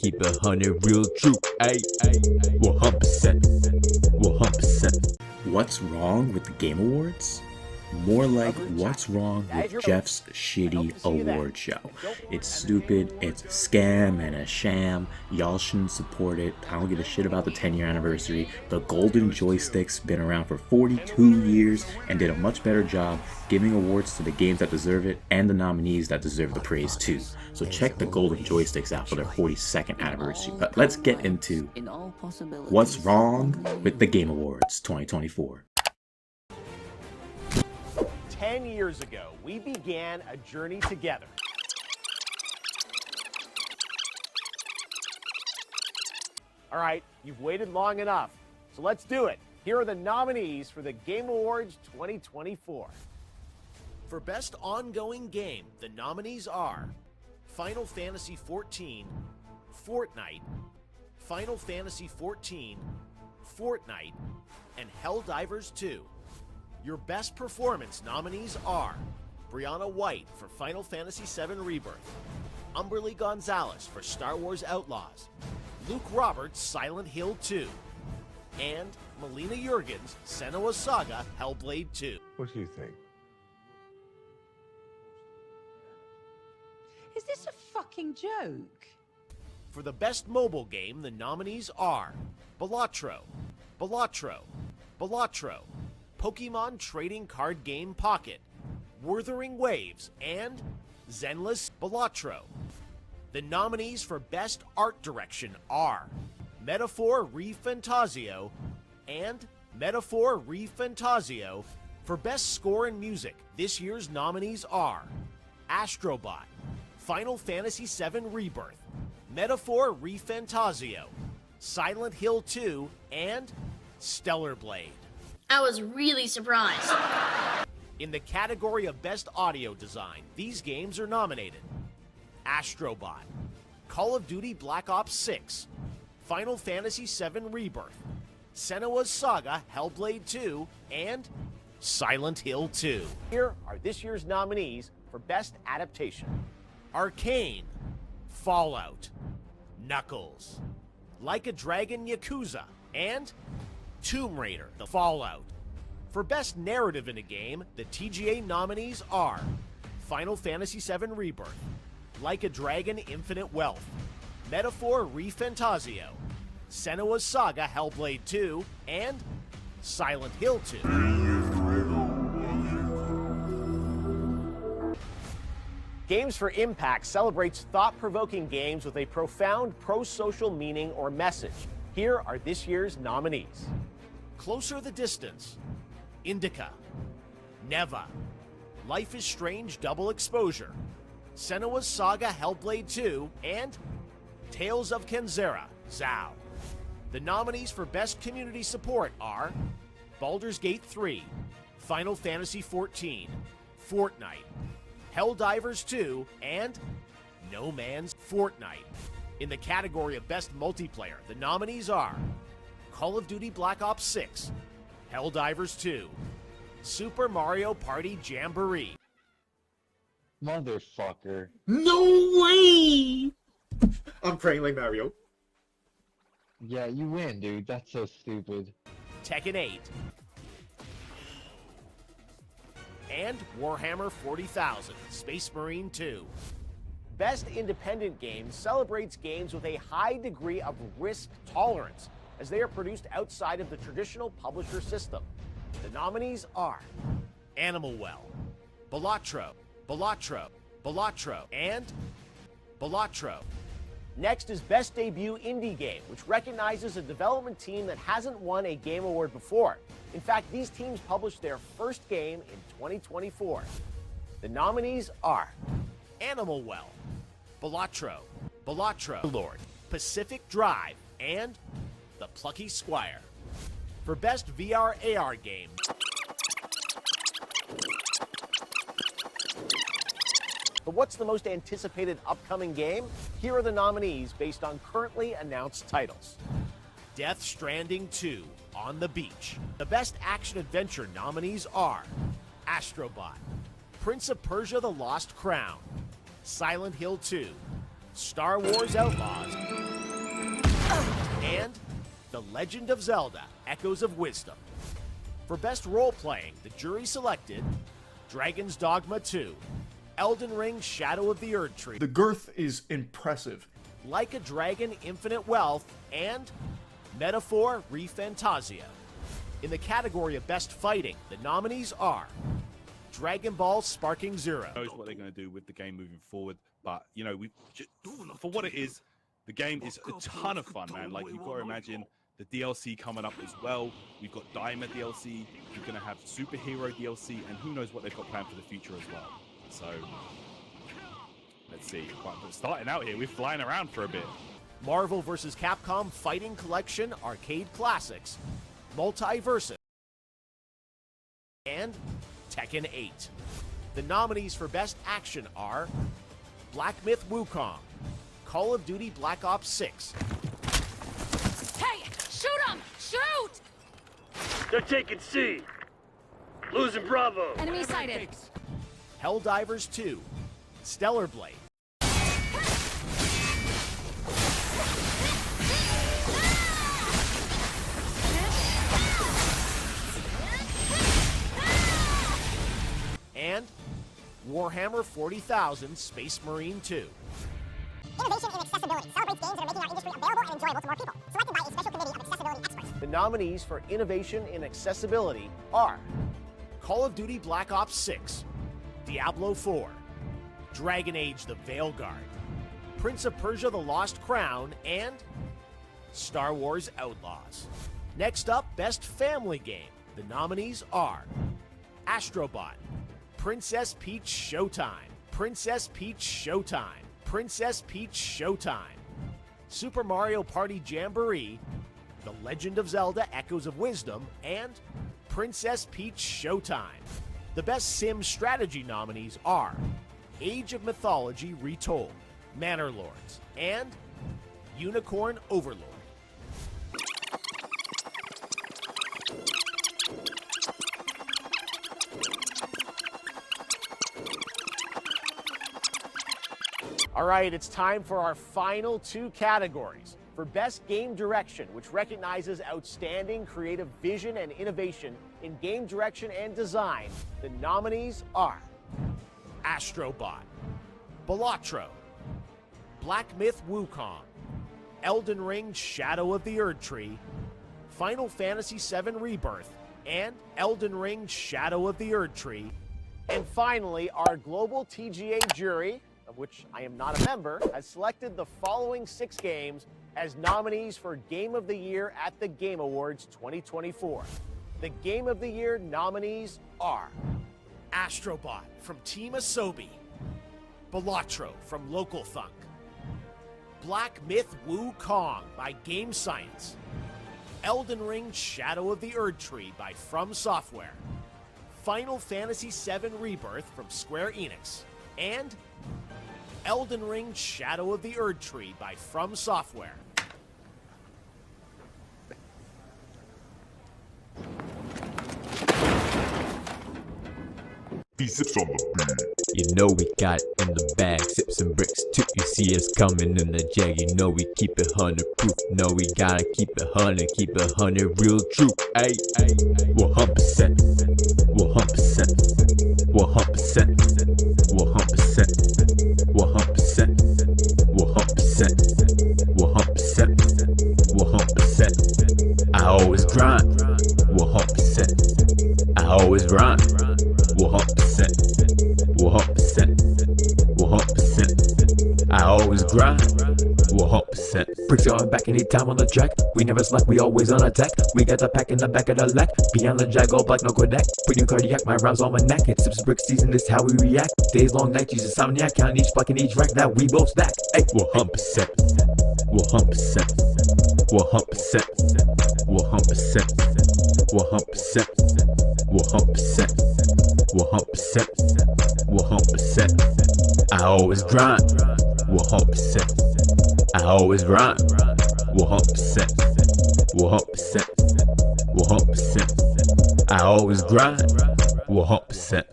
keep it 100 real true. Ay, 100%. 100%. What's wrong with the Game Awards? More like what's wrong with Geoff's shitty award show. It's stupid, it's a scam and a sham. Y'all shouldn't support it. I don't give a shit about the 10-year anniversary. The Golden Joystick's been around for 42 years and did a much better job giving awards to the games that deserve it and the nominees that deserve the praise too. So check the Golden Joysticks out for their 42nd anniversary. But let's get into what's wrong with the Game Awards 2024. 10 years ago, we began a journey together. All right, you've waited long enough, so let's do it. Here are the nominees for the Game Awards 2024. For Best Ongoing Game, the nominees are Final Fantasy XIV, Fortnite, Final Fantasy XIV, Fortnite, and Helldivers 2. Your Best Performance nominees are Brianna White for Final Fantasy VII Rebirth, Umberly Gonzalez for Star Wars Outlaws, Luke Roberts' Silent Hill 2, and Melina Juergens' Senua's Saga Hellblade 2. What do you think? Is this a fucking joke? For the Best Mobile Game, the nominees are Balatro, Balatro, Balatro, Pokemon Trading Card Game Pocket, Wuthering Waves, and Zenless Balatro. The nominees for Best Art Direction are Metaphor ReFantazio and Metaphor ReFantazio. For Best Score and Music, this year's nominees are Astrobot, Final Fantasy VII Rebirth, Metaphor ReFantazio, Silent Hill 2, and Stellar Blade. I was really surprised. In the category of Best Audio Design, these games are nominated: Astrobot, Call of Duty Black Ops 6, Final Fantasy VII Rebirth, Senua's Saga Hellblade 2, and Silent Hill 2. Here are this year's nominees for Best Adaptation: Arcane, Fallout, Knuckles, Like a Dragon Yakuza, and Tomb Raider, The Fallout. For Best Narrative in a Game, the TGA nominees are Final Fantasy VII Rebirth, Like a Dragon Infinite Wealth, Metaphor ReFantazio, Senua's Saga Hellblade 2, and Silent Hill 2. Games for Impact celebrates thought-provoking games with a profound pro-social meaning or message. Here are this year's nominees: Closer the Distance, Indica, Neva, Life is Strange Double Exposure, Senua's Saga Hellblade 2, and Tales of Kenzera, Zao. The nominees for Best Community Support are Baldur's Gate 3, Final Fantasy XIV, Fortnite, Helldivers 2, and No Man's Fortnite. In the category of Best Multiplayer, the nominees are Call of Duty Black Ops 6, Helldivers 2, Super Mario Party Jamboree. Motherfucker. No way! I'm praying like Mario. Yeah, you win, dude. That's so stupid. Tekken 8, and Warhammer 40,000, Space Marine 2. Best Independent Game celebrates games with a high degree of risk tolerance, as they are produced outside of the traditional publisher system. The nominees are Animal Well, Balatro, Balatro, Balatro, and Balatro. Next is Best Debut Indie Game, which recognizes a development team that hasn't won a Game Award before. In fact, these teams published their first game in 2024. The nominees are Animal Well, Balatro, Balatro Lord, Pacific Drive, and The Plucky Squire. For Best VR AR Game, but what's the most anticipated upcoming game? Here are the nominees based on currently announced titles: Death Stranding 2, On the Beach. The Best Action Adventure nominees are Astrobot, Prince of Persia: The Lost Crown, Silent Hill 2, Star Wars Outlaws, and The Legend of Zelda: Echoes of Wisdom. For best role-playing, the jury selected Dragon's Dogma 2, Elden Ring Shadow of the Erdtree, The girth is impressive. Like a Dragon: Infinite Wealth, and Metaphor ReFantazio. In the category of best fighting, the nominees are Dragon Ball Sparking Zero. Knows what they're going to do with the game moving forward, but you know, for what it is, the game is a ton of fun, man. Like, you've got to imagine the DLC coming up as well. We've got Diamond DLC, you're going to have Superhero DLC, and who knows what they've got planned for the future as well. So let's see. But starting out here, we're flying around for a bit. Marvel vs. Capcom Fighting Collection Arcade Classics, Multiversus, and Tekken 8. The nominees for Best Action are Black Myth Wukong, Call of Duty Black Ops 6. Hey, shoot him! Shoot! They're taking C. Losing Bravo. Enemy sighted. Helldivers 2, Stellar Blade, and Warhammer 40,000 Space Marine 2. Innovation in accessibility celebrates games that are making our industry available and enjoyable to more people. Selected by a special committee of accessibility experts. The nominees for innovation in accessibility are Call of Duty Black Ops 6, Diablo 4, Dragon Age: The Veilguard, Prince of Persia: The Lost Crown, and Star Wars Outlaws. Next up, Best Family Game. The nominees are Astrobot, Princess Peach Showtime, Princess Peach Showtime, Princess Peach Showtime, Super Mario Party Jamboree, The Legend of Zelda: Echoes of Wisdom, and Princess Peach Showtime. The Best Sim Strategy nominees are Age of Mythology Retold, Manor Lords, and Unicorn Overlord. All right, it's time for our final two categories. For Best Game Direction, which recognizes outstanding creative vision and innovation in game direction and design, the nominees are Astrobot, Balatro, Black Myth Wukong, Elden Ring Shadow of the Erdtree, Final Fantasy VII Rebirth, and Elden Ring Shadow of the Erdtree. And finally, our global TGA jury, of which I am not a member, has selected the following 6 games as nominees for Game of the Year at the Game Awards 2024. The Game of the Year nominees are Astrobot from Team Asobi, Balatro from Local Thunk, Black Myth Wukong by Game Science, Elden Ring Shadow of the Erdtree by From Software, Final Fantasy VII Rebirth from Square Enix, and Elden Ring Shadow of the Erdtree by From Software. These zips on the beat. You know we got it in the bag, sips and bricks too. You see us coming in the jag, you know we keep it 100 proof. No, we gotta keep it 100, keep it 100 real true. Ay, 100%, 100%, 100%, 100%, 100%, 100%, 100%. I always grind, 100%. I always rhyme, 100%, 100%, 100%. I always grind, 100%. Bricks going back anytime on the track. We never slack, we always on attack. We got the pack in the back of the lack. Beyond the jag, all black, no Kodak. Put your cardiac, my rhymes on my neck. It's sips brick season, this how we react. Days long nights, use insomniac. Count each block in each rack that we both stack. Ay, 100%, 100%, 100%, 100%, 100%, 100%, 100%, 100%. I always grind, 100%. I always rhyme, 100%, 100%, 100%. I always grind, 100%.